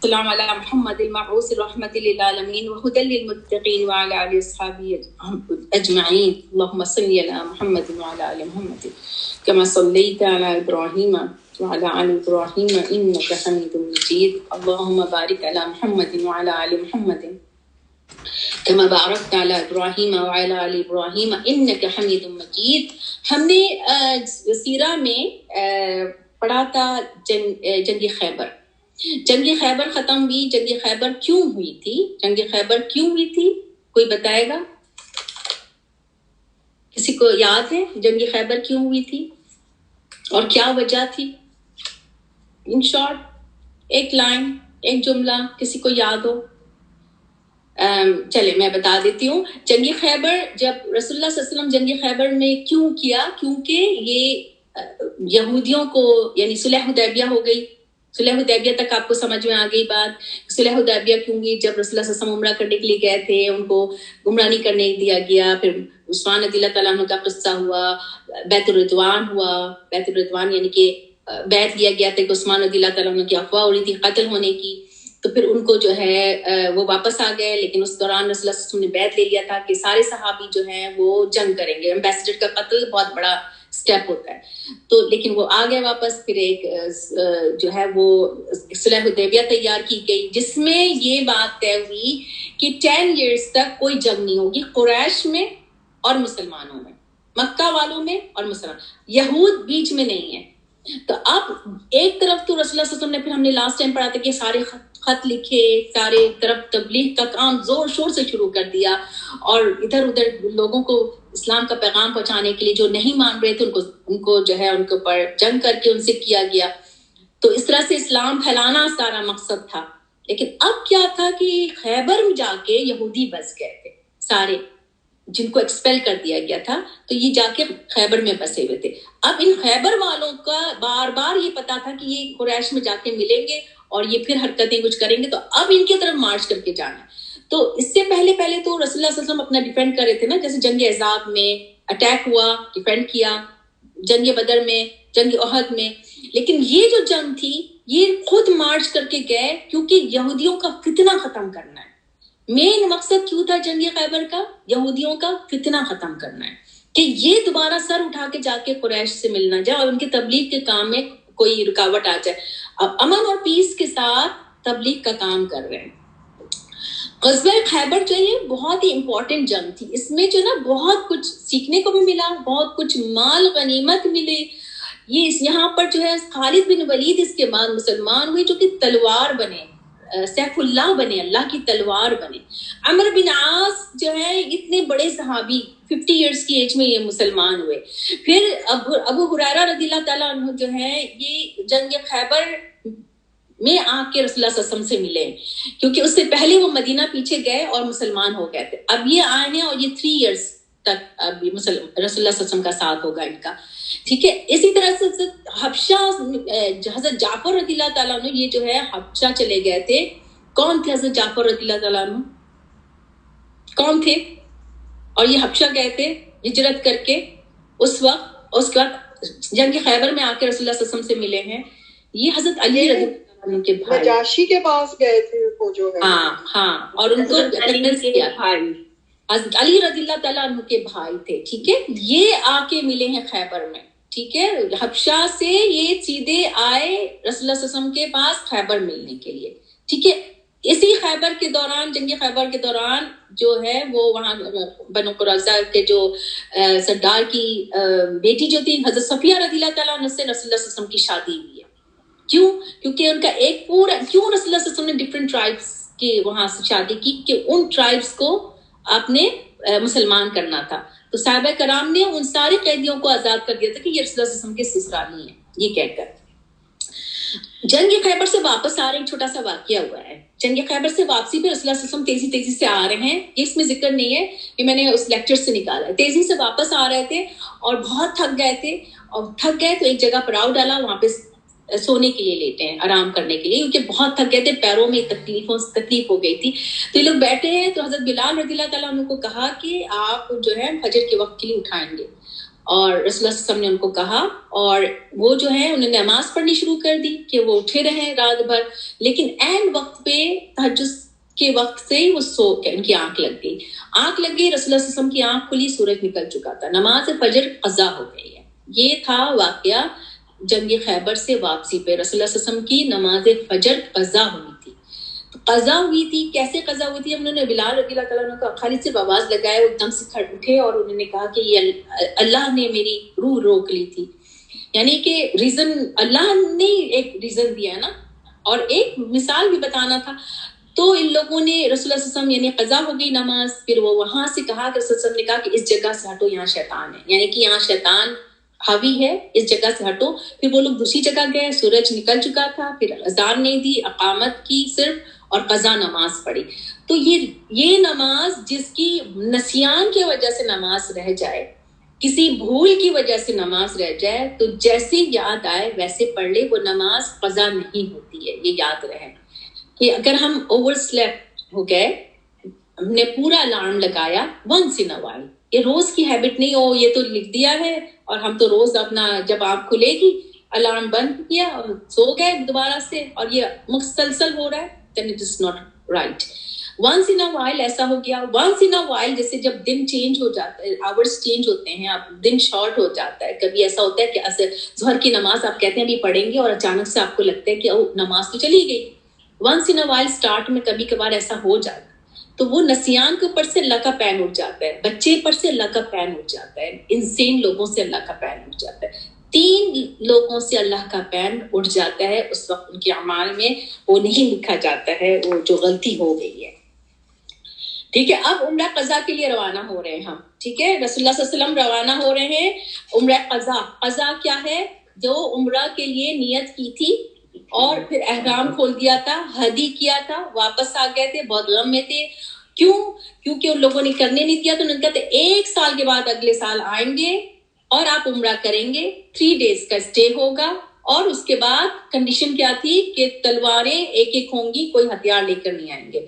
السلام علی محمد المبعوث رحمۃ للعالمین وہدی للمتقین وعلی آلہ وصحبہ اجمعین اللهم صل علی محمد وعلی آل محمد كما صلیت علی ابراہیم وعلی آل ابراہیم انک حمید مجید اللهم بارک علی محمد وعلی آل محمد كما بارکت علی ابراہیم وعلی آل ابراہیم انک حمید مجید. ہم نے سیرہ میں پڑھا تھا جنگ خیبر. جنگ خیبر ختم ہوئی. جنگ خیبر کیوں ہوئی تھی؟ جنگ خیبر کیوں ہوئی تھی؟ کوئی بتائے گا؟ کسی کو یاد ہے جنگ خیبر کیوں ہوئی تھی اور کیا وجہ تھی؟ ان شارٹ ایک لائن، ایک جملہ کسی کو یاد ہو؟ چلے میں بتا دیتی ہوں. جنگ خیبر جب رسول اللہ صلی اللہ علیہ وسلم جنگ خیبر میں کیوں کیا؟ کیونکہ یہ یہودیوں کو یعنی صلح حدیبیہ ہو گئی. صلح حدیبیہ تک آپ کو سمجھ میں آ گئی بات. صلح حدیبیہ کیوں گئی؟ جب رسول اللہ صلی اللہ علیہ وسلم عمرہ کرنے کے لیے گئے تھے، ان کو عمرہ نہیں کرنے دیا گیا. پھر عثمان رضی اللہ تعالیٰ عنہ کا قصہ ہوا، بیت الرضوان ہوا. بیت الرضوان یعنی کہ بیعت لیا گیا تھا کہ عثمان رضی اللہ تعالیٰ عنہ کی افواہ ہو رہی تھی قتل ہونے کی، تو پھر ان کو جو ہے وہ واپس آ گئے. لیکن اس دوران رسول اللہ صلی اللہ علیہ وسلم نے بیعت لے لیا تھا کہ سارے صحابی جو ہیں وہ جنگ کریں گے. ایمبیسڈر کا قتل بہت بڑا سٹیپ ہوتا ہے، تو لیکن وہ آ گئے واپس. پھر ایک جو ہے وہ صلح حدیبیہ تیار کی گئی، جس میں یہ بات طے ہوئی کہ 10 ایئرس تک کوئی جنگ نہیں ہوگی قریش میں اور مسلمانوں میں، مکہ والوں میں اور مسلمان، یہود بیچ میں نہیں ہے. تو اب ایک طرف تو رسول اللہ صلی اللہ علیہ وسلم نے، پھر ہم نے لاسٹ ٹائم پڑھا تھا کہ سارے خط لکھے، سارے طرف تبلیغ کا کام زور شور سے شروع کر دیا، اور ادھر ادھر لوگوں کو اسلام کا پیغام پہنچانے کے لیے جو نہیں مان رہے تھے ان کو جو ہے ان کے اوپر جنگ کر کے ان سے کیا گیا. تو اس طرح سے اسلام پھیلانا سارا مقصد تھا. لیکن اب کیا تھا کہ خیبر میں جا کے یہودی بس گئے تھے سارے، جن کو ایکسپیل کر دیا گیا تھا، تو یہ جا کے خیبر میں بسے ہوئے تھے. اب ان خیبر والوں کا بار بار یہ پتا تھا کہ یہ قریش میں جا کے ملیں گے اور یہ پھر حرکتیں کچھ کریں گے، تو اب ان کی طرف مارچ کر کے جانا. تو اس سے پہلے تو رسول اللہ صلی اللہ علیہ وسلم اپنا ڈیفینڈ کر رہے تھے نا، جیسے جنگ احزاب میں اٹیک ہوا، ڈیفینڈ کیا، جنگ بدر میں، جنگ احد میں. لیکن یہ جو جنگ تھی یہ خود مارچ کر کے گئے کیونکہ یہودیوں کا فتنہ ختم کرنا ہے. مین مقصد کیوں تھا جنگ خیبر کا؟ یہودیوں کا فتنہ ختم کرنا ہے، کہ یہ دوبارہ سر اٹھا کے جا کے قریش سے ملنا جائے اور ان کے تبلیغ کے کام میں کوئی رکاوٹ آ جائے. اب امن اور پیس کے ساتھ تبلیغ کا کام کر رہے ہیں. غزوہ خیبر جو ہے بہت ہی امپورٹنٹ جنگ تھی. اس میں جو نا بہت کچھ سیکھنے کو بھی ملا، بہت کچھ مال غنیمت ملے. یہاں پر جو ہے خالد بن ولید اس کے بعد مسلمان ہوئے، جو کہ تلوار بنے، سیف اللہ بنے، اللہ کی تلوار بنے. عمر بن عاص جو ہے اتنے بڑے صحابی 50 ایئرس کی ایج میں یہ مسلمان ہوئے. پھر ابو ہریرہ رضی اللہ تعالیٰ عنہ جو ہے یہ جنگ خیبر میں آ کے رسول اللہ صلی اللہ علیہ وسلم سے ملے، کیونکہ اس سے پہلے وہ مدینہ پیچھے گئے اور مسلمان ہو گئے تھے. اب یہ آئے ہیں اور یہ 3 ایئرس تک اب رسول اللہ صلی اللہ علیہ وسلم کا ساتھ ہوگا ان کا. ٹھیک ہے. اسی طرح سے حبشہ حضرت جعفر رضی اللہ تعالیٰ عنہ یہ جو ہے حبشہ چلے گئے تھے. کون تھے حضرت جعفر رضی اللہ تعالیٰ عنہ؟ کون تھے؟ اور یہ حبشہ گئے تھے ہجرت کر کے اس وقت. اس کے بعد جنگ خیبر میں آ کے رسول اللہ صلی اللہ علیہ وسلم سے ملے ہیں. یہ حضرت علی رضی اللہ عنہ کے بھائی، نجاشی کے پاس گئے تھے وہ جو ہے. ہاں اور ان کو کنوینس کیا. حضرت علی رضی اللہ تعالیٰ عنہ کے بھائی تھے. ٹھیک ہے. یہ آ کے ملے ہیں خیبر میں. ٹھیک ہے. حبشہ سے یہ سیدھے آئے رسول اللہ صلی اللہ علیہ وسلم کے پاس خیبر ملنے کے لیے. ٹھیک ہے. اسی خیبر کے دوران، جنگ خیبر کے دوران جو ہے وہ وہاں بنو قریظہ کے جو سردار کی بیٹی جو تھی حضرت صفیہ رضی اللہ تعالیٰ عنہ سے رسول اللہ صلی اللہ علیہ وسلم کی شادی ہوئی ہے. کیوں؟ کیونکہ ان کا ایک پورا، کیوں رسول اللہ صلی اللہ علیہ وسلم نے ڈفرینٹ ٹرائبس کی وہاں سے شادی کی؟ کہ ان ٹرائبس کو آپ نے مسلمان کرنا تھا. تو صحابہ کرام نے ان سارے قیدیوں کو آزاد کر دیا تھا کہ یہ رسول اللہ صلی اللہ علیہ وسلم کے سسرالی ہیں، یہ کہہ کر. جنگ خیبر سے واپس آ رہے ہیں، چھوٹا سا واقعہ ہوا ہے. جنگ خیبر سے واپسی پہ رسول اللہ صلی اللہ علیہ وسلم تیزی سے آ رہے ہیں. یہ اس میں ذکر نہیں ہے کہ میں نے اس لیکچر سے نکالا ہے. تیزی سے واپس آ رہے تھے اور بہت تھک گئے تھے، اور تھک گئے تو ایک جگہ پڑاؤ ڈالا، وہاں پہ سونے کے لیے لیٹے ہیں، آرام کرنے کے لیے، کیونکہ بہت تھک گئے تھے، پیروں میں تکلیف ہو گئی تھی. تو یہ لوگ بیٹھے ہیں. تو حضرت بلال رضی اللہ تعالیٰ عنہ کو کہا کہ آپ جو ہے فجر کے وقت کے لیے اٹھائیں گے. اور رسول اللہ صلی اللہ علیہ وسلم نے ان کو کہا, اور وہ جو ہے انہوں نے نماز پڑھنی شروع کر دی کہ وہ اٹھے رہیں رات بھر, لیکن عین وقت پہ تہجد کے وقت سے وہ سو کے ان کی آنکھ لگ گئی. رسول اللہ صلی اللہ علیہ وسلم کی آنکھ کھلی, سورج نکل چکا تھا, نماز فجر قضا ہو گئی ہے. یہ تھا واقعہ جنگ خیبر سے واپسی پہ. رسول اللہ صلی اللہ علیہ وسلم کی نماز فجر قضا ہوئی تھی. قضا ہوئی تھی, کیسے قضا ہوئی تھی؟ انہوں نے بلال رضی اللہ تعالیٰ عنہ کو خالی صرف آواز لگائے, وہ ایک دم سے کھڑ اٹھے اور انہوں نے کہا کہ یہ اللہ نے میری روح روک لی تھی. یعنی کہ ریزن اللہ نے ایک ریزن دیا نا, اور ایک مثال بھی بتانا تھا. تو ان لوگوں نے رسول اللہ صلی اللہ علیہ وسلم یعنی قضا ہو گئی نماز, پھر وہ وہاں سے کہا کہ رسول اللہ صلی اللہ علیہ وسلم نے کہا کہ اس جگہ سے ہٹو, یہاں شیطان ہے, یعنی کہ یہاں شیطان حاوی ہے, اس جگہ سے ہٹو. پھر وہ لوگ دوسری جگہ گئے, سورج نکل چکا تھا, پھر اذان نہیں دی, اقامت کی صرف, اور قضا نماز پڑھی. تو یہ نماز جس کی نسیان کی وجہ سے نماز رہ جائے, کسی بھول کی وجہ سے نماز رہ جائے, تو جیسے یاد آئے ویسے پڑھ لے, وہ نماز قضا نہیں ہوتی ہے. یہ یاد رہے کہ اگر ہم اوور سلیپ ہو گئے, ہم نے پورا الارم لگایا ونس ان اے وائل, یہ روز کی ہیبٹ نہیں ہو, یہ تو لکھ دیا ہے اور ہم تو روز اپنا جب آنکھ کھلے گی الارم بند کیا اور سو گئے دوبارہ سے, اور یہ مسلسل ہو رہا ہے, then it is not right. once in a while ایسا ہو گیا. once in a while جیسے جب دن چینج ہو جاتا ہے, آورز چینج ہوتے ہیں, اب دن شارٹ ہو جاتا ہے. کبھی ایسا ہوتا ہے کہ ظہر کی نماز آپ کہتے ہیں ابھی پڑھیں گے, اور اچانک سے آپ کو لگتا ہے کہ نماز تو چلی گئی. once in a while start میں کبھی کبھار ایسا ہو جاتا ہے, تو وہ نسیان کے اوپر سے اللہ کا پین اٹھ جاتا ہے, بچے پر سے اللہ کا پین اٹھ جاتا ہے, انسین لوگوں سے اللہ کا پین اٹھ جاتا ہے. 3 لوگوں سے اللہ کا پین اٹھ جاتا ہے. اس وقت ان کے اعمال میں وہ نہیں لکھا جاتا ہے وہ جو غلطی ہو گئی ہے. ٹھیک ہے, اب عمرہ قضا کے لیے روانہ ہو رہے ہیں ہم. ٹھیک ہے, رسول اللہ صلی اللہ علیہ وسلم روانہ ہو رہے ہیں عمرہ قضا. قضا کیا ہے؟ جو عمرہ کے لیے نیت کی تھی اور پھر احرام کھول دیا تھا, ہدی کیا تھا, واپس آ گئے تھے, بہت غم میں تھے. کیوں؟ کیونکہ ان لوگوں نے کرنے نہیں دیا. تو انہوں نے کہا تھا 1 سال کے بعد اگلے سال آئیں گے اور آپ عمرہ کریں گے, 3 days کا اسٹے ہوگا, اور اس کے بعد کنڈیشن کیا تھی کہ تلواریں ایک ایک ہوں گی, کوئی ہتھیار لے کر نہیں آئیں گے.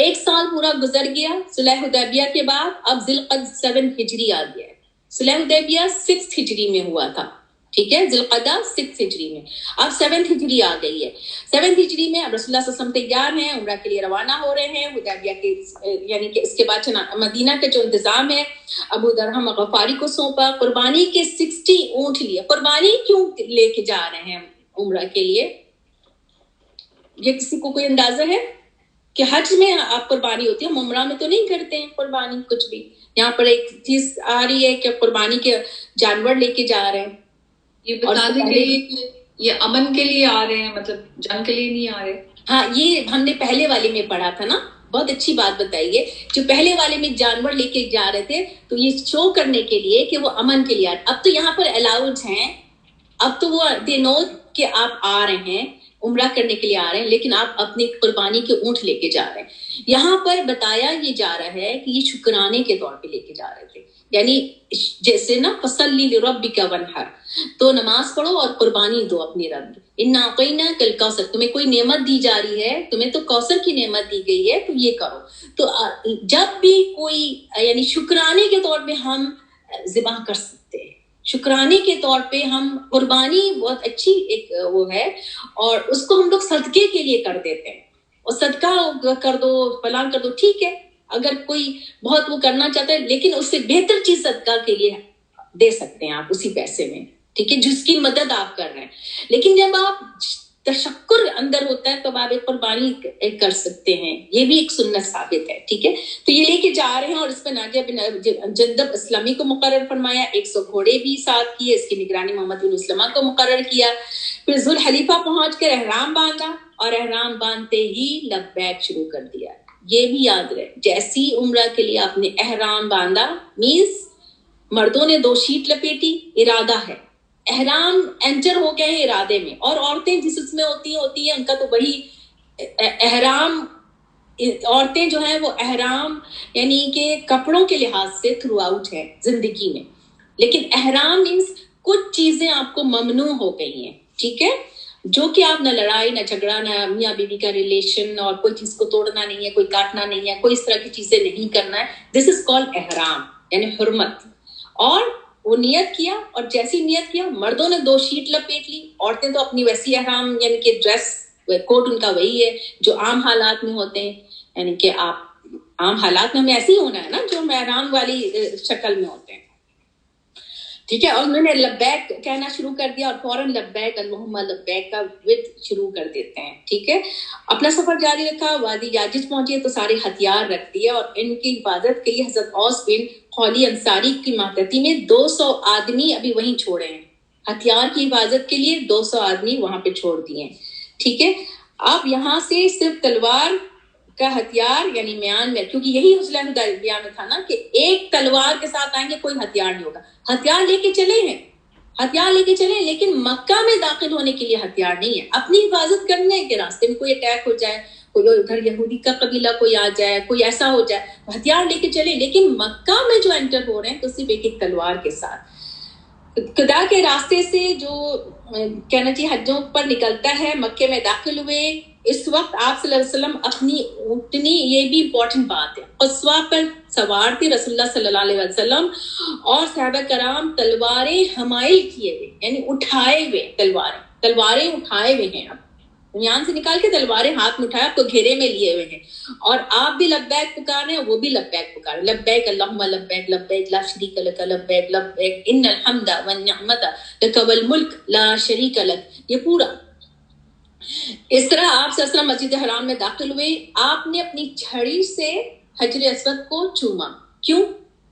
1 سال پورا گزر گیا صلح حدیبیہ کے بعد. اب ذی القعدہ 7 ہجری آ گیا ہے. صلح حدیبیہ 6 ہجری میں ہوا تھا. ٹھیک ہے, ذی القعدہ 6 ہجری میں, اب 7 ہجری آ گئی ہے. 7 ہجری میں اب رسول اللہ صلی اللہ علیہ وسلم تیار ہیں, عمرہ کے لیے روانہ ہو رہے ہیں. حدیبیہ کے یعنی کہ اس کے بعد مدینہ کا جو انتظام ہے ابو درہم غفاری کو سونپا. قربانی کے 60 اونٹ لیے. قربانی کیوں لے کے جا رہے ہیں عمرہ کے لیے؟ یہ کسی کو کوئی اندازہ ہے کہ حج میں آپ قربانی ہوتی ہے, ہم عمرہ میں تو نہیں کرتے ہیں قربانی کچھ بھی. یہاں پر ایک چیز آ رہی ہے کہ قربانی کے جانور لے کے جا رہے ہیں. یہ بتانے کے لیے کہ یہ امن کے لیے آ رہے ہیں, مطلب جنگ کے لیے نہیں آ رہے. ہاں, یہ ہم نے پہلے والے میں پڑھا تھا نا, بہت اچھی بات بتائیے. جو پہلے والے میں جانور لے کے جا رہے تھے تو یہ شو کرنے کے لیے کہ وہ امن کے لیے آ رہے. اب تو یہاں پر الاؤڈ ہیں, اب تو وہ دے نو کہ آپ آ رہے ہیں عمرہ کرنے کے لیے آ رہے ہیں, لیکن آپ اپنی قربانی کے اونٹ لے کے جا رہے ہیں. یہاں پر بتایا یہ جا رہا ہے کہ یہ شکرانے کے طور پہ لے کے جا رہے تھے. یعنی جیسے نا فصلی لربک وانحر, تو نماز پڑھو اور قربانی دو اپنی رب. انا اعطیناک الکوثر, تمہیں کوئی نعمت دی جا رہی ہے, تمہیں تو کوثر کی نعمت دی گئی ہے, تو یہ کرو. تو جب بھی کوئی یعنی شکرانے کے طور پہ ہم ذبح کر سکتے ہیں, شکرانے کے طور پہ ہم قربانی بہت اچھی ایک وہ ہے, اور اس کو ہم لوگ صدقے کے لیے کر دیتے ہیں, اور صدقہ کر دو فلاں کر دو, ٹھیک ہے اگر کوئی بہت وہ کرنا چاہتا ہے, لیکن اس سے بہتر چیز صدقہ کے لیے دے سکتے ہیں آپ اسی پیسے میں, ٹھیک ہے, جس کی مدد آپ کر رہے ہیں. لیکن جب آپ تشکر اندر ہوتا ہے تو آپ ایک قربانی کر سکتے ہیں, یہ بھی ایک سنت ثابت ہے. ٹھیک ہے, تو یہ لے کے جا رہے ہیں, اور اس پہ ناجیہ بن جندب اسلامی کو مقرر فرمایا, 100 گھوڑے بھی ساتھ کیے, اس کی نگرانی محمد بن اسلمہ کو مقرر کیا. پھر ذوالحلیفہ پہنچ کر احرام باندھا, اور احرام باندھتے ہی لبیک شروع کر دیا. یہ بھی یاد رہے, جیسی عمرہ کے لیے آپ نے احرام باندھا, مینس مردوں نے 2 شیٹ لپیٹی, ارادہ ہے, احرام انٹر ہو گئے ہیں ارادے میں, اور عورتیں جس اس میں ہوتی ہیں ان کا تو وہی احرام. عورتیں جو ہیں وہ احرام یعنی کہ کپڑوں کے لحاظ سے تھرو آؤٹ ہے زندگی میں, لیکن احرام مینس کچھ چیزیں آپ کو ممنوع ہو گئی ہیں. ٹھیک ہے, جو کہ آپ نہ لڑائی نہ جھگڑا نہ میاں بیوی کا ریلیشن, اور کوئی چیز کو توڑنا نہیں ہے, کوئی کاٹنا نہیں ہے, کوئی اس طرح کی چیزیں نہیں کرنا ہے. دس از کالڈ احرام یعنی حرمت. اور وہ نیت کیا اور جیسی نیت کیا مردوں نے 2 شیٹ لپیٹ لی, عورتیں تو اپنی ویسی احرام یعنی کہ ڈریس کوٹ ان کا وہی ہے جو عام حالات میں ہوتے ہیں, یعنی کہ آپ عام حالات میں ہمیں ایسے ہی ہونا ہے نا جو احرام والی شکل میں ہوتے ہیں, ٹھیک ہے. اور انہوں نے لبیک کہنا شروع کر دیا اور فوراً لبیک اللہم لبیک کا ود شروع کر دیتے ہیں, ٹھیک ہے. اپنا سفر جاری رکھا, وادی یاجج پہنچے تو سارے ہتھیار رکھ دیے اور ان کی حفاظت کے لیے حضرت اوس بن خولی انصاری کی ماتحتی میں 200 آدمی ابھی وہیں چھوڑے ہیں, ہتھیار کی حفاظت کے لیے 200 آدمی وہاں پہ چھوڑ دیے ہیں, ٹھیک ہے. اب یہاں سے صرف تلوار کا ہتھیار یعنی میان میں, کیونکہ یہی حصلہ حدیبیہ میں تھا نا کہ ایک تلوار کے ساتھ آئیں گے, کوئی ہتھیار نہیں ہوگا. ہتھیار لے کے چلے ہیں, ہتھیار لے کے چلے, لیکن مکہ میں داخل ہونے کے لیے ہتھیار نہیں ہے. اپنی حفاظت کرنے کے راستے میں کوئی اٹیک ہو جائے, کوئی ادھر یہودی کا قبیلہ کوئی آ جائے, کوئی ایسا ہو جائے, ہتھیار لے کے چلے. لیکن مکہ میں جو انٹر ہو رہے ہیں تو صرف ایک تلوار کے ساتھ. خدا کے راستے سے جو کہنا چاہیے حجوں پر نکلتا ہے, مکے میں داخل ہوئے. اس وقت آپ صلی اللہ علیہ وسلم اپنی اونٹنی, یہ بھی امپورٹنٹ بات ہے, قصوہ پر سوار تھے رسول اللہ صلی اللہ علیہ وسلم, اور صحابہ کرام تلواریں حمائل کیے ہوئے یعنی اٹھائے ہوئے, تلواریں اٹھائے ہوئے ہیں. اب یہاں سے نکال کے تلواریں ہاتھ میں اٹھائے, آپ کو گھیرے میں لیے ہوئے ہیں, اور آپ بھی لبیک پکار رہے ہیں, وہ بھی لبیک پکار رہے ہیں. لبیک اللہم لبیک لبیک لا شریک لک لبیک لبیک ان الحمد والنعمت لک والملک لا شریک لک. یہ پورا اس طرح آپ صلی اللہ علیہ وسلم مسجد حرام میں داخل ہوئے. آپ نے اپنی چھڑی سے حجر اسود کو چوما. کیوں؟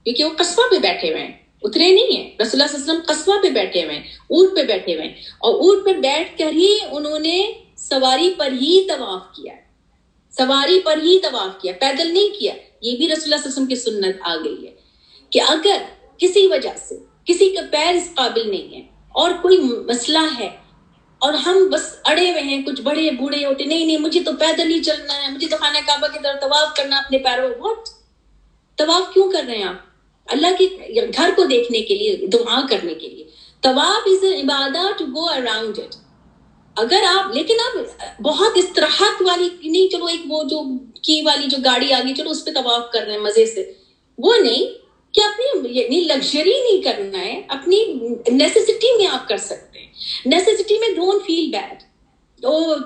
کیونکہ وہ قصبہ پہ بیٹھے ہوئے ہیں, اترے نہیں ہیں. رسول اللہ صلی اللہ علیہ وسلم قصبہ پہ بیٹھے ہوئے ہیں, اونٹ پہ بیٹھے ہوئے ہیں, اور اونٹ پہ بیٹھ کر ہی انہوں نے سواری پر ہی طواف کیا, سواری پر ہی طواف کیا, پیدل نہیں کیا. یہ بھی رسول اللہ صلی اللہ علیہ وسلم کی سنت آ گئی ہے کہ اگر کسی وجہ سے کسی کا پیر اس قابل نہیں ہے اور کوئی مسئلہ ہے اور ہم بس اڑے ہوئے ہیں, کچھ بڑے بوڑھے ہوتے, نہیں مجھے تو پیدل ہی چلنا ہے, مجھے تو خانہ کعبہ کی طرف طواف کرنا اپنے پیروں. بہت طواف کیوں کر رہے ہیں آپ؟ اللہ کے گھر کو دیکھنے کے لیے, دعا کرنے کے لیے. طواف از این عبادت ٹو گو اراؤنڈ اٹ. اگر آپ, لیکن آپ بہت استراحت والی نہیں, چلو ایک وہ جو کی والی جو گاڑی آگی چلو اس پہ طواف کر رہے ہیں مزے سے, وہ نہیں کہ اپنی یعنی لگژری نہیں کرنا ہے, اپنی نیسیسٹی میں آپ کر سکتے ہیں. نیسیسٹی میں ڈونٹ فیل بیڈ,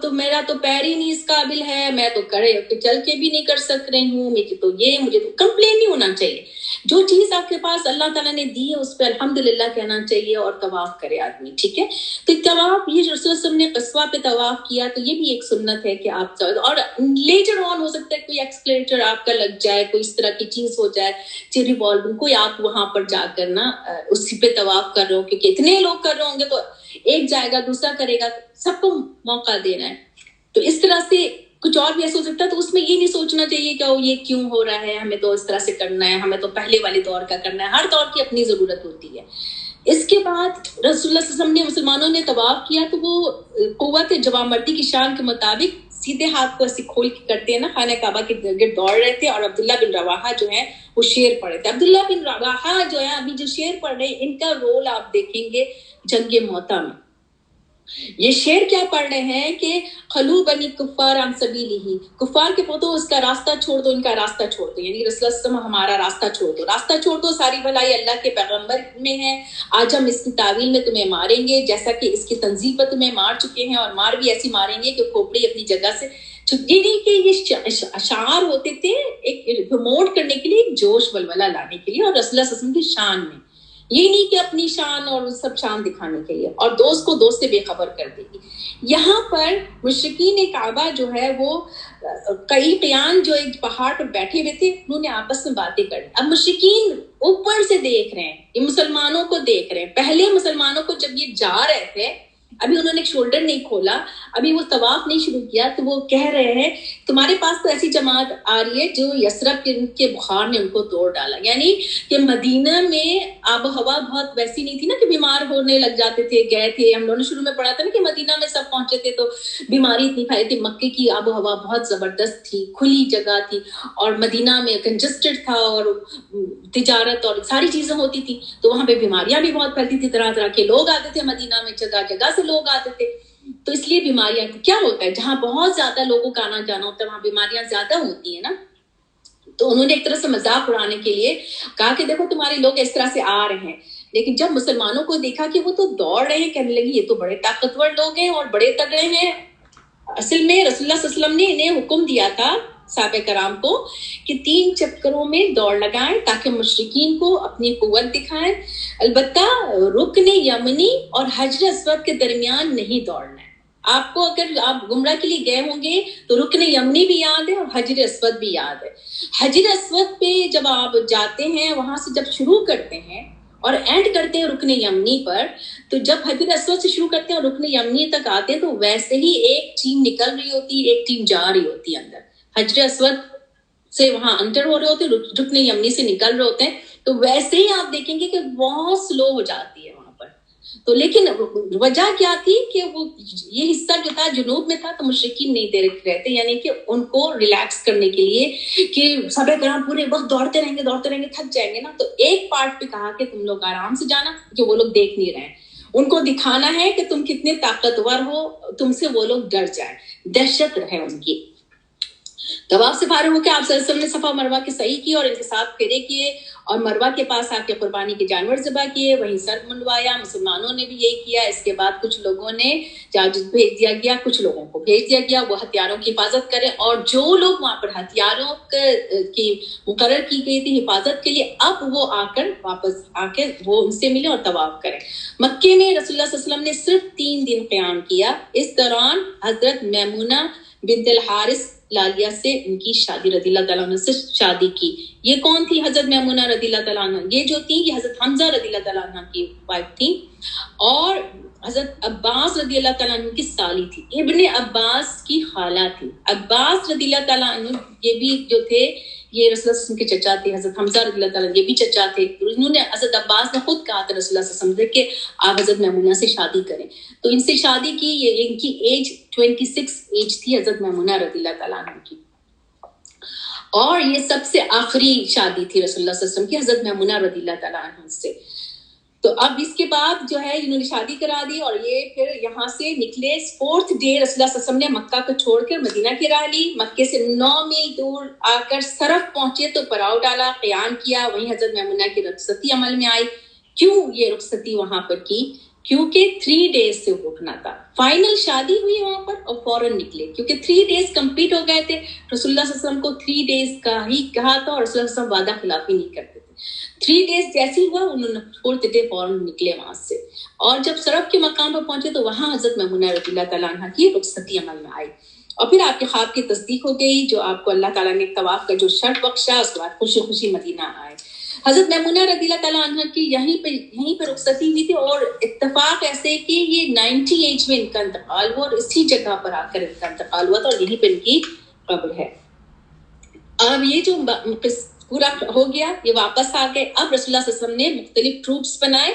تو میرا تو پیر ہی نہیں اس قابل ہے, میں تو کھڑے چل کے بھی نہیں کر سک رہی ہوں, مجھے تو کمپلین نہیں ہونا چاہیے. جو چیز آپ کے پاس اللہ تعالیٰ نے دی ہے اس پہ الحمدللہ کہنا چاہیے اور طواف کرے آدمی, ٹھیک ہے. تو طواف, یہ رسول اللہ صلی اللہ علیہ وسلم نے قصوہ پہ طواف کیا, تو یہ بھی ایک سنت ہے کہ آپ, اور لیٹر آن ہو سکتا ہے کوئی ایکسکلیٹر آپ کا لگ جائے, کوئی اس طرح کی چیز ہو جائے, ریوالونگ کوئی, آپ وہاں پر جا کر نا اسی پہ طواف کر رہے ہو, کیونکہ اتنے لوگ کر رہے ہوں گے تو ایک جائے گا دوسرا کرے گا, سب کو موقع دینا ہے. تو اس طرح سے کچھ اور بھی ایسا ہو سکتا ہے, تو اس میں یہ نہیں سوچنا چاہیے کہ یہ کیوں ہو رہا ہے, ہمیں تو اس طرح سے کرنا ہے, ہمیں تو پہلے والے دور کا کرنا ہے. ہر دور کی اپنی ضرورت ہوتی ہے. اس کے بعد رسول اللہ صلی اللہ علیہ وسلم نے, مسلمانوں نے طواف کیا تو وہ قوت جوامردی کی شان کے مطابق سیدھے ہاتھ کو ایسے کھول کے کرتے ہیں نا, خانہ کعبہ کے گرد دوڑ رہے تھے, اور عبداللہ بن رواحہ جو ہیں وہ شعر پڑھ رہے تھے. عبداللہ بن رواحہ جو ہے ابھی جو شعر پڑھ رہے ہیں, ان کا رول آپ دیکھیں گے جنگ موتا میں. یہ شعر کیا پڑھ رہے ہیں کہ خلو بنی کفار عن سبیلہ, کفار کے پوتو اس کا راستہ چھوڑ دو, ان کا راستہ چھوڑ دو, یعنی رسول اللہ صلی اللہ علیہ وسلم ہمارا راستہ چھوڑ دو, راستہ چھوڑ دو, ساری بھلائی اللہ کے پیغمبر میں ہے. آج ہم اس کی تعویل میں تمہیں ماریں گے جیسا کہ اس کی تنزیل پر تمہیں مار چکے ہیں, اور مار بھی ایسی ماریں گے کہ کھوپڑی اپنی جگہ سے چھٹی نہیں. کہ یہ اشعار ہوتے تھے ایک پروموٹ کرنے کے لیے, ایک جوش ولولہ لانے کے لیے, اور رسول اللہ صلی اللہ علیہ وسلم کی شان میں, یہ نہیں کہ اپنی شان اور سب شان دکھانے کے لیے, اور دوست کو دوست سے بے خبر کر دے گی. یہاں پر مشرکین کعبہ جو ہے وہ کئی قیان جو ایک پہاڑ پر بیٹھے ہوئے تھے, انہوں نے آپس میں باتیں کری. اب مشرکین اوپر سے دیکھ رہے ہیں, یہ مسلمانوں کو دیکھ رہے ہیں. پہلے مسلمانوں کو جب یہ جا رہے تھے, ابھی انہوں نے شولڈر نہیں کھولا, ابھی وہ طواف نہیں شروع کیا, تو وہ کہہ رہے ہیں تمہارے پاس تو ایسی جماعت آ رہی ہے جو یثرب کے بخار نے ان کو توڑ ڈالا. یعنی کہ مدینہ میں آب و ہوا بہت ویسی نہیں تھی نا کہ بیمار ہونے لگ جاتے تھے. گئے تھے ہم لوگوں نے شروع میں پڑھا تھا نا کہ مدینہ میں سب پہنچے تھے تو بیماری اتنی پھیلی تھی. مکے کی آب و ہوا بہت زبردست تھی, کھلی جگہ تھی, اور مدینہ میں کنجسٹڈ تھا, اور تجارت اور ساری چیزیں ہوتی تھی, تو وہاں پہ بیماریاں بھی بہت پھیلتی تھی. طرح طرح کے لوگ آتے تھے مدینہ میں, جگہ جگہ سے لوگ آتے تھے, تو اس لیے بیماریاں. کیا ہوتا ہے جہاں بہت زیادہ لوگوں کا آنا جانا ہوتا ہے وہاں بیماریاں زیادہ ہوتی ہیں نا. تو انہوں نے ایک طرح سے مذاق اڑانے کے لیے کہا کہ دیکھو تمہارے لوگ اس طرح سے آ رہے ہیں, لیکن جب مسلمانوں کو دیکھا کہ وہ تو دوڑ رہے ہیں, کہنے لگی یہ تو بڑے طاقتور لوگ ہیں اور بڑے تگڑے ہیں. اصل میں رسول اللہ صلی اللہ علیہ وسلم نے انہیں حکم دیا تھا صحابہ کرام کو کہ 3 چکروں میں دوڑ لگائیں تاکہ مشرکین کو اپنی قوت دکھائیں. البتہ رکن یمنی اور حجر اسود کے درمیان نہیں دوڑنا ہے. آپ کو اگر آپ گمراہ کے لیے گئے ہوں گے تو رکن یمنی بھی یاد ہے اور حجر اسود بھی یاد ہے. حجر اسود پہ جب آپ جاتے ہیں, وہاں سے جب شروع کرتے ہیں اور اینڈ کرتے ہیں رکن یمنی پر, تو جب حجر اسود سے شروع کرتے ہیں اور رکن یمنی تک آتے ہیں تو ویسے ہی ایک ٹیم نکل رہی ہوتی ہے, ایک ٹیم جا رہی ہوتی ہے اندر. حجر اسود سے وہاں انٹر ہو رہے ہوتے ہیں, رکن یمنی سے نکل رہے ہوتے ہیں, تو ویسے ہی آپ دیکھیں گے کہ بہت سلو ہو جاتی ہے وہاں پر. تو لیکن وجہ کیا تھی کہ وہ یہ حصہ جو تھا جنوب میں تھا, تو مشرکین نہیں دے رہے تھے, یعنی کہ ان کو ریلیکس کرنے کے لیے کہ صحابہ کرام پورے وقت دوڑتے رہیں گے تھک جائیں گے نا, تو ایک پارٹ پہ کہا کہ تم لوگ آرام سے جانا, کہ وہ لوگ دیکھ نہیں رہے ہیں. ان کو دکھانا ہے کہ تم کتنے طاقتور ہو, تم سے وہ لوگ ڈر جائیں, دہشت رہے ان کی. طواف سے فارغ ہو کے آپ صلی اللہ علیہ وسلم نے صفا مروہ کے سعی کی اور ان کے ساتھ پھیرے کیے اور مروہ کے پاس آ کے قربانی کے جانور ذبح کیے, وہیں سر منڈوایا. مسلمانوں نے بھی یہی کیا. اس کے بعد کچھ لوگوں نے جاجز بھیج دیا گیا, کچھ لوگوں کو بھیج دیا گیا وہ ہتھیاروں کی حفاظت کریں, اور جو لوگ وہاں پر ہتھیاروں کی مقرر کی گئی تھی حفاظت کے لیے, اب وہ آ کر واپس آ کے وہ ان سے ملے اور طواف کریں. مکے میں رسول اللہ صلی اللہ علیہ وسلم نے صرف 3 دن قیام کیا. اس دوران حضرت میمونہ بنت الحارث لالیہ سے ان کی شادی رضی اللہ تعالیٰ عنہ سے شادی کی. یہ کون تھی حضرت میمونہ رضی اللہ تعالیٰ عنہ؟ یہ جو تھی یہ حضرت حمزہ رضی اللہ تعالیٰ عنہ کی وائف تھی, اور حضرت عباس رضی اللہ تعالیٰ عنہ کی سالی تھی. ابن عباس کی خالہ تھی. عباس رضی اللہ تعالیٰ عنہ یہ بھی جو تھے یہ رسول اللہ صلی اللہ علیہ وسلم کے چچا تھے. حضرت حمزہ رضی اللہ تعالیٰ یہ بھی چچا تھے. انہوں نے حضرت عباس نے خود کہا تھا رسول اللہ صلی اللہ علیہ وسلم کہ آپ حضرت میمونہ سے شادی کریں, تو ان سے شادی کی. یہ ان کی ایج 26 ایج تھی حضرت میمونہ رضی اللہ تعالیٰ عنہ کی, اور یہ سب سے آخری شادی تھی رسول اللہ صلی اللہ علیہ وسلم کی حضرت میمونہ رضی اللہ تعالیٰ عنہ سے. تو اب اس کے بعد جو ہے انہوں نے شادی کرا دی اور یہ پھر یہاں سے نکلے. 4th ڈے رسول اللہ صلی اللہ علیہ وسلم نے مکہ کو چھوڑ کر مدینہ کی راہ لی. مکے سے 9 میل دور آ کر صرف پہنچے تو پڑاؤ ڈالا, قیام کیا. وہیں حضرت میمونہ کی رخصتی عمل میں آئی. کیوں یہ رخصتی وہاں پر کی؟ کیونکہ 3 days سے اٹھنا تھا. فائنل شادی ہوئی وہاں پر اور فوراً نکلے, کیونکہ 3 days کمپلیٹ ہو گئے تھے. رسول اللہ صلی اللہ علیہ وسلم کو 3 days کا ہی کہا تھا اور رسول اللہ صلی اللہ علیہ وسلم وعدہ خلافی نہیں کرتے تھے. 3 days جیسے ہی ہوا انہوں نے 4th day فوراً نکلے وہاں سے, اور جب صرف کے مقام پر پہنچے تو وہاں حضرت میمونہ رضی اللہ تعالیٰ عنہ کی رخصتی عمل میں آئی. اور پھر آپ کے خواب کی تصدیق ہو گئی, جو آپ کو اللہ تعالیٰ نے طواف کا جو شرط بخشا, اس کے بعد خوشی خوشی مدینہ آئے. حضرت میمونہ رضی اللہ تعالیٰ عنہ کی یہیں پہ رخصتی ہوئی تھی, اور اتفاق ایسے کہ یہ 90 ایج میں ان کا انتقال ہوا اور اسی جگہ پر آ کر ان کا انتقال ہوا تھا, اور یہیں پہ ان کی قبر ہے. اب یہ جو پورا ہو گیا, یہ واپس آ گئے. اب رسول اللہ صلی اللہ علیہ وسلم نے مختلف ٹروپس بنائے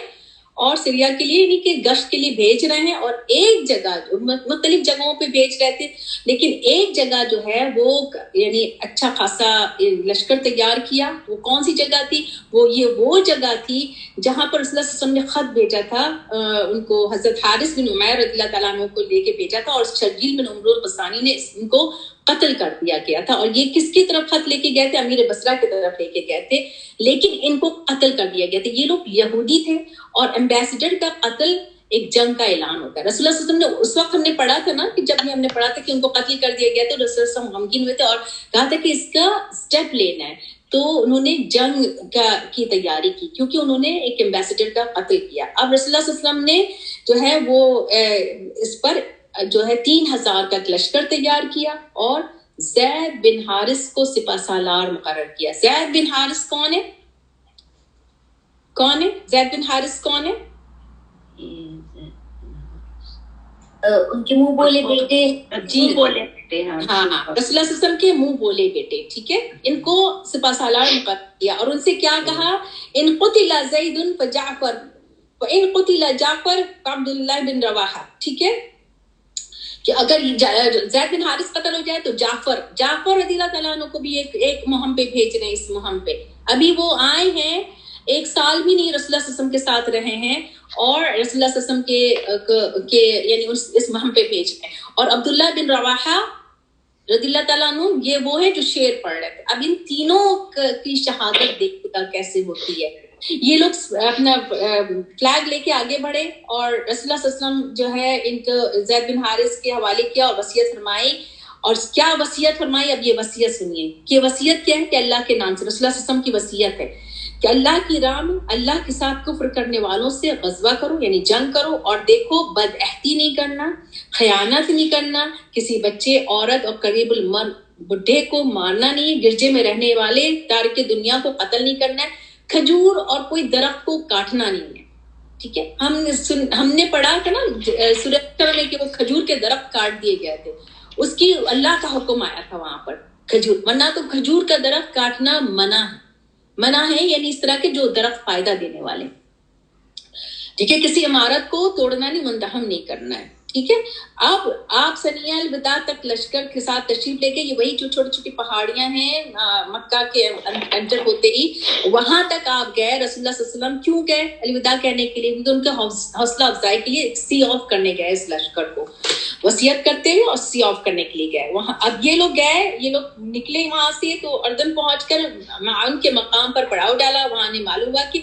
اور سیریا کے لیے یعنی کہ گشت کے لیے بھیج رہے ہیں, اور ایک جگہ مختلف جگہوں پہ بھیج رہے تھے, لیکن ایک جگہ جو ہے وہ یعنی اچھا خاصا لشکر تیار کیا. وہ کون سی جگہ تھی؟ وہ جگہ تھی جہاں پر رسول اللہ صلی اللہ علیہ وسلم نے خط بھیجا تھا ان کو. حضرت حارث بن عمیر رضی اللہ تعالیٰ عنہ کو لے کے بھیجا تھا, اور شرجیل بن عمرو الغسانی نے ان کو قتل کر دیا گیا تھا. اور یہ کس کی طرف خط لے کے گئے تھے؟ امیر بصرہ کی طرف لے کے گئے تھے, لیکن ان کو قتل کر دیا گیا تھا. یہ لوگ یہودی تھے, اور ایمبیسڈر کا قتل ایک جنگ کا اعلان ہوتا ہے. رسول اللہ صلی اللہ علیہ وسلم نے اس وقت ہم نے پڑھا تھا نا کہ جب ہم نے پڑھا تھا کہ ان کو قتل کر دیا گیا تو رسول اللہ صلی اللہ علیہ وسلم غمگین ہوئے تھے اور کہا تھا کہ اس کا اسٹیپ لینا ہے. تو انہوں نے جنگ کی تیاری کی کیونکہ انہوں نے ایک ایمبیسڈر کا قتل کیا. اب رسول اللہ صلی اللہ علیہ وسلم نے جو ہے وہ اس پر جو ہے 3000 کا لشکر تیار کیا اور زید بن حارث کو سپہ سالار مقرر کیا. زید بن حارث کون ہے؟ زید بن حارث کون ہے؟ ان کے منہ بولے بیٹے. جی بولے بیٹے. ہاں رسول اللہ صلی اللہ علیہ وسلم کے منہ بولے بیٹے. ٹھیک ہے, ان کو سپہ سالار مقرر کیا اور ان سے کیا کہا؟ ان قتل زید فجعفر وان قتل جعفر فعبداللہ بن رواحہ. ٹھیک ہے, کہ اگر زید بن حارث قتل ہو جائے تو جعفر رضی اللہ تعالیٰ عنہ کو بھی ایک مہم پہ بھیج رہے ہیں. اس مہم پہ ابھی وہ آئے ہیں, 1 سال بھی نہیں رسول اللہ صلی اللہ علیہ وسلم کے ساتھ رہے ہیں, اور رسول اللہ صلی اللہ علیہ وسلم کے یعنی اس مہم پہ بھیج رہے ہیں. اور عبداللہ بن رواحہ رضی اللہ تعالیٰ عنہ یہ وہ ہے جو شعر پڑھ رہے تھے. اب ان تینوں کی شہادت دیکھے گا کیسے ہوتی ہے. یہ لوگ اپنا فلیگ لے کے آگے بڑھے اور رسول اللہ صلی اللہ علیہ وسلم جو ہے ان کو زید بن حارث کے حوالے کیا اور وصیت فرمائی. اور کیا وصیت فرمائی؟ اب یہ وصیت سنیے کہ وصیت کیا ہے کہ اللہ کے نام سے رسول اللہ صلی اللہ علیہ وسلم کی وصیت ہے کہ اللہ کی راہ میں اللہ کے ساتھ کفر کرنے والوں سے غزوہ کرو یعنی جنگ کرو, اور دیکھو بد عہدی نہیں کرنا, خیانت نہیں کرنا, کسی بچے عورت اور قریب المر بڈھے کو مارنا نہیں, گرجے میں رہنے والے تارک دنیا کو قتل نہیں کرنا ہے, کھجور اور کوئی درخت کو کاٹنا نہیں ہے. ٹھیک ہے, ہم نے پڑھا تھا نا سورہ میں کہ وہ کھجور کے درخت کاٹ دیے گئے تھے, اس کی اللہ کا حکم آیا تھا وہاں پر کھجور, ورنہ تو کھجور کا درخت کاٹنا منع ہے یعنی اس طرح کے جو درخت فائدہ دینے والے. ٹھیک ہے, کسی عمارت کو توڑنا نہیں, منتہم نہیں کرنا ہے. ٹھیک ہے, اب آپ ثنیہ الوداع تک لشکر کے ساتھ تشریف لے کے, یہ وہی جو چھوٹی چھوٹی پہاڑیاں ہیں مکہ کے انٹر ہوتے ہی وہاں تک آپ گئے. رسول اللہ صلی اللہ علیہ وسلم کیوں گئے الوداع کہنے کے لیے؟ ان کا حوصلہ افزائی کے لیے سی آف کرنے گئے, اس لشکر کو وصیت کرتے ہوئے اور سی آف کرنے کے لیے گئے وہاں. اب یہ لوگ گئے, یہ لوگ نکلے وہاں سے تو اردن پہنچ کر ان کے مقام پر پڑاؤ ڈالا. وہاں نے معلوم ہوا کہ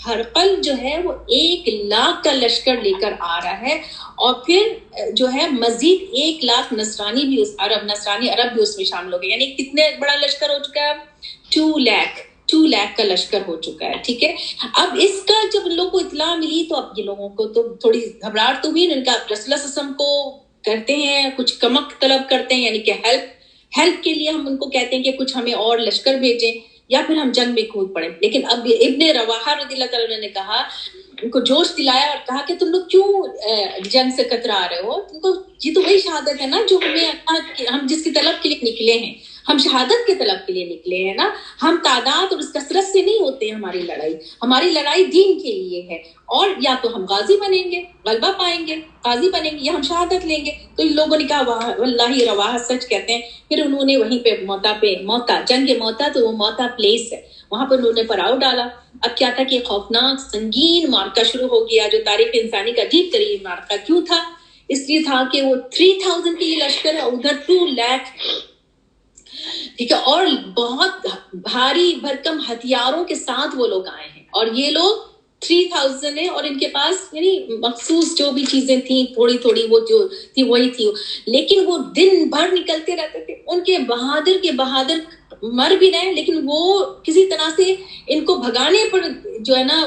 ہرقل جو ہے وہ 1,00,000 کا لشکر لے کر آ رہا ہے, اور پھر جو ہے مزید 1,00,000 نصرانی بھی نصرانی عرب بھی اس میں شامل ہو گئے. یعنی کتنے بڑا لشکر ہو چکا ہے؟ 2 لاکھ کا لشکر ہو چکا ہے. ٹھیک ہے, اب اس کا جب لوگوں کو اطلاع ملی تو اب یہ لوگوں کو تو تھوڑی گھبراہٹ تو ہوئی. ان کا رسول اللہ صلی اللہ علیہ وسلم کو کرتے ہیں کچھ کمک طلب کرتے ہیں, یعنی کہ ہیلپ کے لیے ہم ان کو کہتے ہیں کہ کچھ ہمیں اور لشکر بھیجیں یا پھر ہم جنگ میں کود پڑے. لیکن اب ابن رواحہ رضی اللہ تعالیٰ نے کہا, ان کو جوش دلایا اور کہا کہ تم لوگ کیوں جنگ سے کترا رہے ہو؟ تم کو یہ تو وہی شہادت ہے نا جو ہم جس کی طلب کے لیے نکلے ہیں, ہم شہادت کے طلب کے لیے نکلے ہیں نا. ہم تعداد اور اس کثرت سے نہیں ہوتے ہماری لڑائی دین کے لیے ہے, اور یا تو ہم غازی بنیں گے, غلبہ پائیں گے, قاضی بنیں گے, یا ہم شہادت لیں گے. تو ان لوگوں نے کہا واللہ رواحہ سچ کہتے ہیں. پھر انہوں نے وہیں پہ موتا جنگ موتا, تو وہ موتا پلیس ہے, وہاں پر انہوں نے پڑاؤ ڈالا. اب کیا تھا کہ خوفناک سنگین معرکہ شروع ہو گیا, جو تاریخ انسانی کا عجیب ترین معرکہ کیوں تھا؟ اس لیے تھا کہ وہ 3,000 کے یہ لشکر ہے, ادھر 2 لاکھ. ٹھیک ہے, اور بہت بھاری بھرکم ہتھیاروں کے ساتھ وہ لوگ آئے ہیں, اور یہ لوگ 3,000 ہے, اور ان کے پاس یعنی مخصوص جو بھی چیزیں تھیں تھوڑی وہ جو تھی وہی تھی, لیکن وہ دن بھر نکلتے رہتے تھے. ان کے بہادر مر بھی رہے, لیکن وہ کسی طرح سے ان کو بھگانے پر جو ہے نا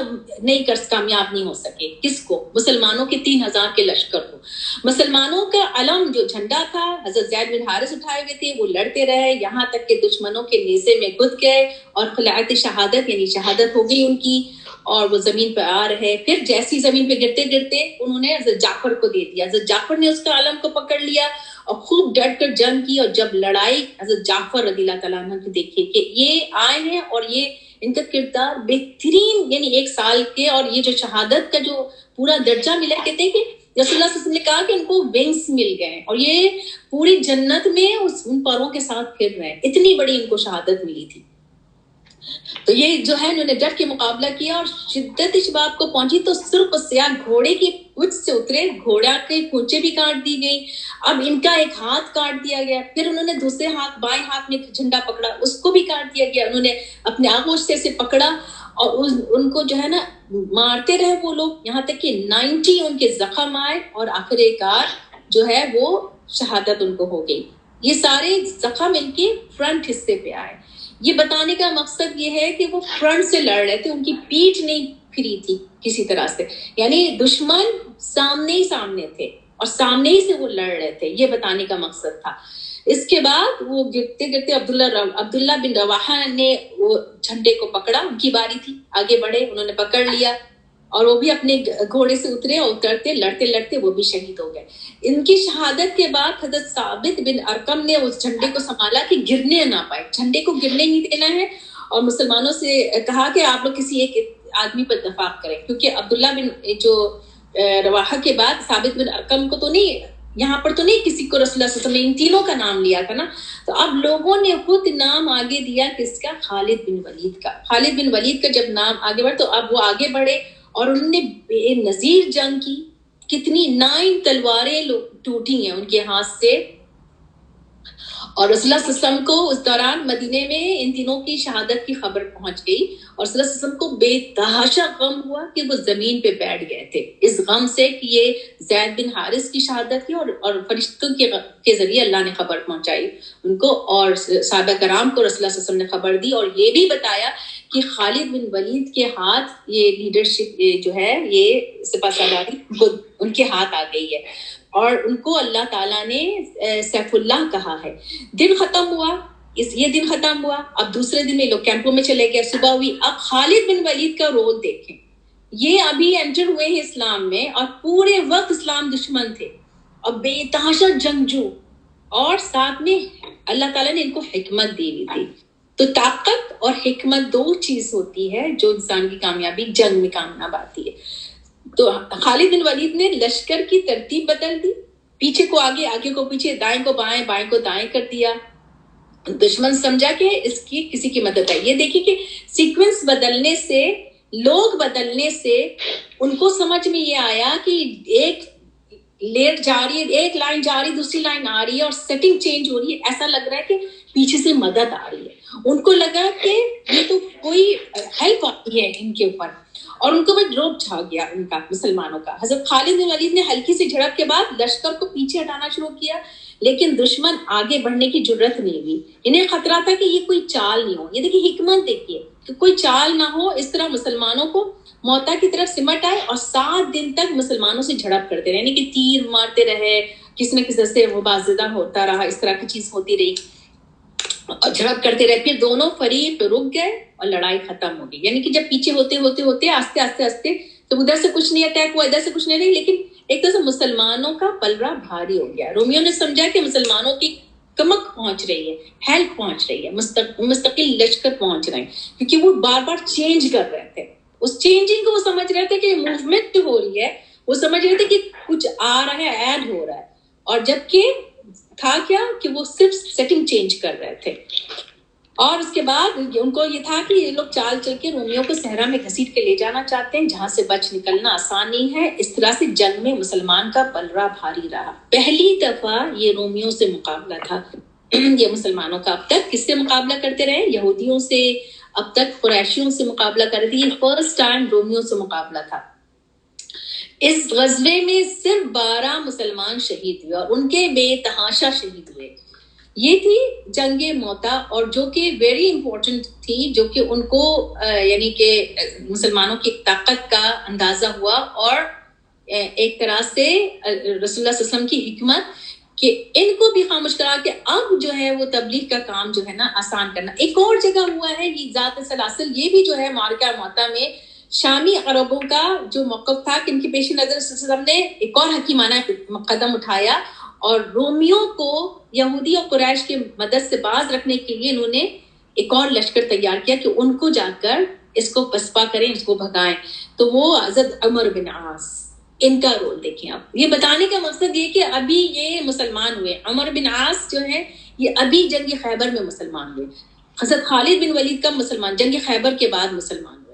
کامیاب نہیں ہو سکے. کس کو؟ مسلمانوں کے 3,000 کے لشکر کو. مسلمانوں کا علم جو جھنڈا تھا حضرت زید بن حارث اٹھائے ہوئے تھے, وہ لڑتے رہے یہاں تک کہ دشمنوں کے نیزے میں گد گئے, اور خلعت شہادت یعنی شہادت ہو گئی ان کی, اور وہ زمین پہ آ رہے. پھر جیسی زمین پہ گرتے انہوں نے حضرت جعفر کو دے دیا. حضرت جعفر نے اس کا علم کو پکڑ لیا اور خوب ڈٹ کر جنگ کی. اور جب لڑائی حضرت جعفر رضی اللہ تعالیٰ عنہ کی دیکھیے کہ یہ آئے ہیں, اور یہ ان کا کردار بہترین, یعنی 1 سال کے, اور یہ جو شہادت کا جو پورا درجہ ملا, کہتے ہیں کہ رسول اللہ صلی اللہ علیہ وسلم نے کہا کہ ان کو ونگس مل گئے, اور یہ پوری جنت میں ان پروں کے ساتھ پھر رہے. اتنی بڑی ان کو شہادت ملی تھی. تو یہ جو ہے انہوں نے ڈٹ کے مقابلہ کیا, اور شدت شباب کو پہنچی تو سرخ و سیاہ گھوڑے کی پچھ سے اترے, گھوڑا کے کونچے بھی کاٹ دی گئی. اب ان کا ایک ہاتھ کاٹ دیا گیا. پھر انہوں نے دوسرے بائیں ہاتھ میں جھنڈا پکڑا, اس کو بھی کاٹ دیا گیا. انہوں نے اپنے آغوش سے پکڑا اور ان کو جو ہے نا مارتے رہے وہ لوگ, یہاں تک کہ 90 ان کے زخم آئے, اور آخر کار جو ہے وہ شہادت ان کو ہو گئی. یہ سارے زخم ان کے فرنٹ حصے پہ آئے. یہ بتانے کا مقصد یہ ہے کہ وہ فرنٹ سے لڑ رہے تھے, ان کی پیٹھ نہیں پھری تھی کسی طرح سے, یعنی دشمن سامنے تھے اور سامنے ہی سے وہ لڑ رہے تھے. یہ بتانے کا مقصد تھا. اس کے بعد وہ گرتے عبداللہ بن رواحہ نے وہ جھنڈے کو پکڑا, ان کی باری تھی, آگے بڑھے, انہوں نے پکڑ لیا, اور وہ بھی اپنے گھوڑے سے اترے, اور اترتے لڑتے وہ بھی شہید ہو گئے. ان کی شہادت کے بعد حضرت ثابت بن ارقم نے اس جھنڈے کو سنبھالا کہ گرنے نہ پائے, جھنڈے کو گرنے نہیں دینا ہے, اور مسلمانوں سے کہا کہ آپ لوگ کسی ایک آدمی پر اتفاق کریں, کیونکہ عبداللہ بن جو رواحہ کے بعد ثابت بن ارقم کو تو نہیں, یہاں پر تو نہیں کسی کو رسول اللہ صلی اللہ علیہ وسلم ان تینوں کا نام لیا تھا نا. تو اب لوگوں نے خود نام آگے دیا کس کا؟ خالد بن ولید کا. خالد بن ولید کا جب نام آگے بڑھا تو اب وہ آگے بڑھے, اور انہوں نے بے نظیر جنگ کی. کتنی 9 تلواریں ٹوٹی ہیں ان کے ہاتھ سے, اور رسول اللہ صلی اللہ علیہ وسلم کو اس دوران مدینے میں ان تینوں کی شہادت کی خبر پہنچ گئی اور صلی اللہ علیہ وسلم کو بے تحاشا غم ہوا کہ وہ زمین پہ بیٹھ گئے تھے اس غم سے کہ یہ زید بن حارث کی شہادت کی اور فرشتوں کے ذریعے اللہ نے خبر پہنچائی ان کو اور صحابہ کرام کو رسول اللہ صلی اللہ علیہ وسلم نے خبر دی اور یہ بھی بتایا کہ خالد بن ولید کے ہاتھ یہ لیڈرشپ جو ہے یہ سپہ سالاری ان کے ہاتھ آ گئی ہے اور ان کو اللہ تعالیٰ نے سیف اللہ کہا ہے. دن ختم ہوا یہ دن ختم ہوا اب دوسرے دن میں لوگ کیمپوں میں چلے گئے صبح ہوئی. اب خالد بن ولید کا رول دیکھیں یہ ابھی انٹر ہوئے ہیں اسلام میں اور پورے وقت اسلام دشمن تھے اور بے تحاشا جنگجو اور ساتھ میں اللہ تعالیٰ نے ان کو حکمت دی ہوئی تھی. تو طاقت اور حکمت دو چیز ہوتی ہے جو انسان کی کامیابی جنگ میں کامیاب آتی ہے. تو خالد بن ولید نے لشکر کی ترتیب بدل دی پیچھے کو آگے آگے کو پیچھے دائیں کو بائیں بائیں کو دائیں کر دیا. دشمن سمجھا کہ اس کی کسی کی مدد ہے. یہ دیکھیے کہ سیکوینس بدلنے سے لوگ بدلنے سے ان کو سمجھ میں یہ آیا کہ ایک لیٹ جا رہی ہے ایک لائن جا رہی دوسری لائن آ رہی ہے اور سیٹنگ چینج ہو رہی ہے ایسا لگ رہا ہے کہ پیچھے سے مدد آ رہی ہے. ان کو لگا کہ یہ تو کوئی ہیلپ آتی ہے ان کے اوپر اور ان کو بھی ڈروپ چھا گیا ان کا مسلمانوں کا. حضرت خالد بن ولید نے ہلکی سی جھڑپ کے بعد لشکر کو پیچھے ہٹانا شروع کیا لیکن دشمن آگے بڑھنے کی جرت نہیں ہوئی. انہیں خطرہ تھا کہ یہ کوئی چال نہیں ہو. یہ دیکھیے حکمت دیکھیے کہ کوئی چال نہ ہو اس طرح مسلمانوں کو موتا کی طرف سمٹ آئے اور 7 دن تک مسلمانوں سے جھڑپ کرتے رہے یعنی کہ تیر مارتے رہے کسی نہ کسی سے مبارزہ ہوتا رہا اس طرح کی چیز ہوتی رہی اور جھڑپ کرتے رہے. پھر دونوں فریق رک گئے اور لڑائی ختم ہو گئی. یعنی کہ جب پیچھے ہوتے آستے آستے تو ادھر سے کچھ نہیں اٹیک ہوا ادھر سے کچھ نہیں رہی لیکن ایک طرح سے مسلمانوں کا پلڑا بھاری ہو گیا. رومیوں نے سمجھا کہ مسلمانوں کی کمک پہنچ رہی ہے ہیلپ پہنچ رہی ہے مستقل لشکر پہنچ رہے ہیں کیونکہ وہ بار بار چینج کر رہے تھے. اس چینجنگ کو وہ سمجھ رہے تھے کہ موومنٹ جو ہو رہی ہے وہ سمجھ رہے تھے کہ کچھ آ رہا ہے ایڈ ہو رہا ہے اور جبکہ تھا کیا کہ وہ صرف سیٹنگ چینج کر رہے تھے. اور اس کے بعد ان کو یہ تھا کہ یہ لوگ چال چل کے رومیوں کو صحرا میں گھسیٹ کے لے جانا چاہتے ہیں جہاں سے بچ نکلنا آسان نہیں ہے. اس طرح سے جنگ میں مسلمان کا پلڑا بھاری رہا. پہلی دفعہ یہ رومیوں سے مقابلہ تھا. یہ مسلمانوں کا اب تک کس سے مقابلہ کرتے رہے یہودیوں سے اب تک قریشیوں سے مقابلہ کر رہی تھی. فرسٹ ٹائم رومیوں سے مقابلہ تھا. اس غزوے میں صرف 12 مسلمان شہید ہوئے اور ان کے بے تحاشا شہید ہوئے. یہ تھی جنگ موتا اور جو کہ ویری امپورٹنٹ تھی جو کہ ان کو یعنی کہ مسلمانوں کی طاقت کا اندازہ ہوا اور ایک طرح سے رسول اللہ صلی اللہ علیہ وسلم کی حکمت کہ ان کو بھی خاموش کرا کہ اب جو ہے وہ تبلیغ کا کام جو ہے نا آسان کرنا. ایک اور جگہ ہوا ہے یہ ذات سلاسل یہ بھی جو ہے معرکہ موتا میں شامی عربوں کا جو موقف تھا کہ ان کی پیش نظر وسلم نے ایک اور حکیمانہ قدم اٹھایا اور رومیوں کو یہودی اور قریش کے مدد سے باز رکھنے کے لیے انہوں نے ایک اور لشکر تیار کیا کہ ان کو جا کر اس کو پسپا کریں اس کو بھگائیں. تو وہ حضرت عمر بن عاص ان کا رول دیکھیں آپ. یہ بتانے کا مقصد یہ کہ ابھی یہ مسلمان ہوئے. عمر بن عاص جو ہے یہ ابھی جنگ خیبر میں مسلمان ہوئے. حضرت خالد بن ولید کا مسلمان جنگ خیبر کے بعد مسلمان ہوئے.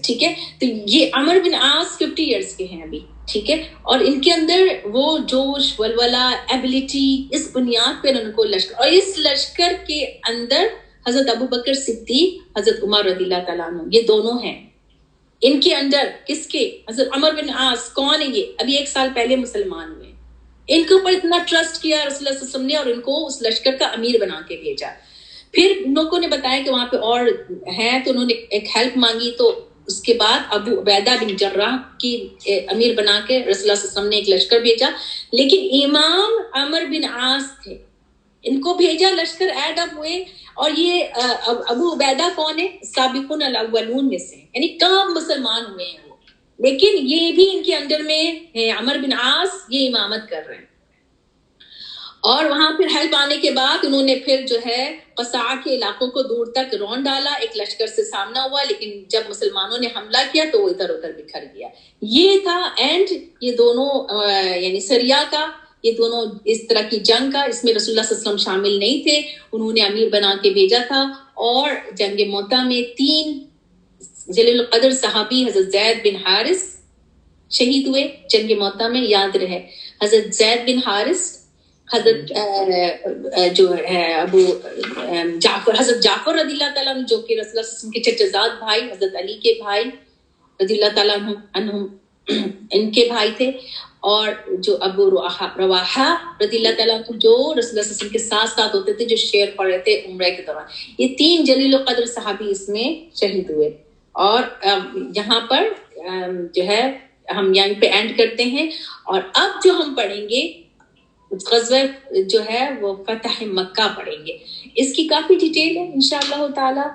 ٹھیک ہے تو یہ عمر بن عاص 50 ایئرس کے ہیں ابھی. ٹھیک ہے اور ان کے اندر وہ جوش ولولہ ایبلٹی اس بنیاد پر ان کو لشکر اور اس لشکر کے اندر حضرت ابو بکر صدیق حضرت عمر رضی اللہ تعالیٰ عنہ یہ دونوں ہیں. ان کے اندر کس کے حضرت عمر بن عاص کون ہے یہ ابھی 1 سال پہلے مسلمان ہوئے. ان کے اوپر اتنا ٹرسٹ کیا رسول اللہ صلی اللہ علیہ وسلم نے اور ان کو اس لشکر کا امیر بنا کے بھیجا. پھر ان لوگوں نے بتایا کہ وہاں پہ اور ہیں تو انہوں نے ایک ہیلپ مانگی تو اس کے بعد ابو عبیدہ بن جراح کی امیر بنا کے رسول اللہ صلی اللہ علیہ وسلم نے ایک لشکر بھیجا. لیکن امام عمر بن عاص تھے ان کو بھیجا لشکر ایڈ اپ ہوئے اور یہ ابو عبیدہ کون ہے سابقون الاولون میں سے یعنی کم مسلمان ہوئے ہیں وہ لیکن یہ بھی ان کے انڈر میں ہے. عمر بن عاص یہ امامت کر رہے ہیں اور وہاں پھر ہیلپ آنے کے بعد انہوں نے پھر جو ہے قصاع کے علاقوں کو دور تک رون ڈالا. ایک لشکر سے سامنا ہوا لیکن جب مسلمانوں نے حملہ کیا تو وہ ادھر ادھر بکھر گیا. یہ تھا اینڈ یہ دونوں یعنی سریا کا یہ دونوں اس طرح کی جنگ کا. اس میں رسول اللہ صلی اللہ علیہ وسلم شامل نہیں تھے. انہوں نے امیر بنا کے بھیجا تھا اور جنگ موتا میں 3 جلیل القدر صحابی حضرت زید بن حارث شہید ہوئے جنگ موتا میں. یاد رہے حضرت زید بن حارث حضرت جو ہے ابو جعفر، حضرت جعفر رضی اللہ تعالیٰ عنہ جو کہ رسول اللہ صلی اللہ علیہ وسلم کے چچزاد بھائی، حضرت علی کے بھائی رضی اللہ تعالیٰ عنہم ان کے بھائی تھے، اور جو ابو رواحہ رضی اللہ تعالیٰ عنہ جو رسول اللہ صلی اللہ علیہ وسلم کے ساتھ ساتھ ہوتے تھے، جو شعر پڑھ رہے تھے عمرہ کے دوران. یہ 3 جلیل القدر صحابی اس میں شہید ہوئے. اور یہاں پر جو ہے ہم یہاں پہ اینڈ کرتے ہیں. اور اب جو ہم پڑھیں گے غزوہ جو ہے وہ فتح مکہ پڑھیں گے. اس کی کافی ڈیٹیل ہے انشاءاللہ تعالی.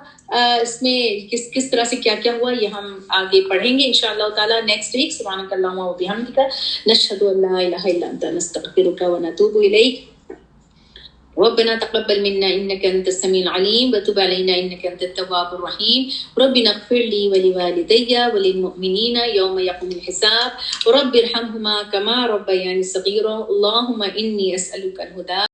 اس میں کس طرح سے کیا کیا ہوا یہ ہم آگے پڑھیں گے انشاءاللہ تعالی نیکسٹ ویک. سبحانک اللہم و بحمدک نشہد ان لا الہ الا انت نستغفرک ونتوب الیک. ربنا تقبل منا انك انت السميع العليم وتب علينا انك انت التواب الرحيم. ربنا اغفر لي ولوالدي وللمؤمنين يوم يقوم الحساب. رب ارحمهما كما ربياني صغيرا. اللهم اني اسالك الهدى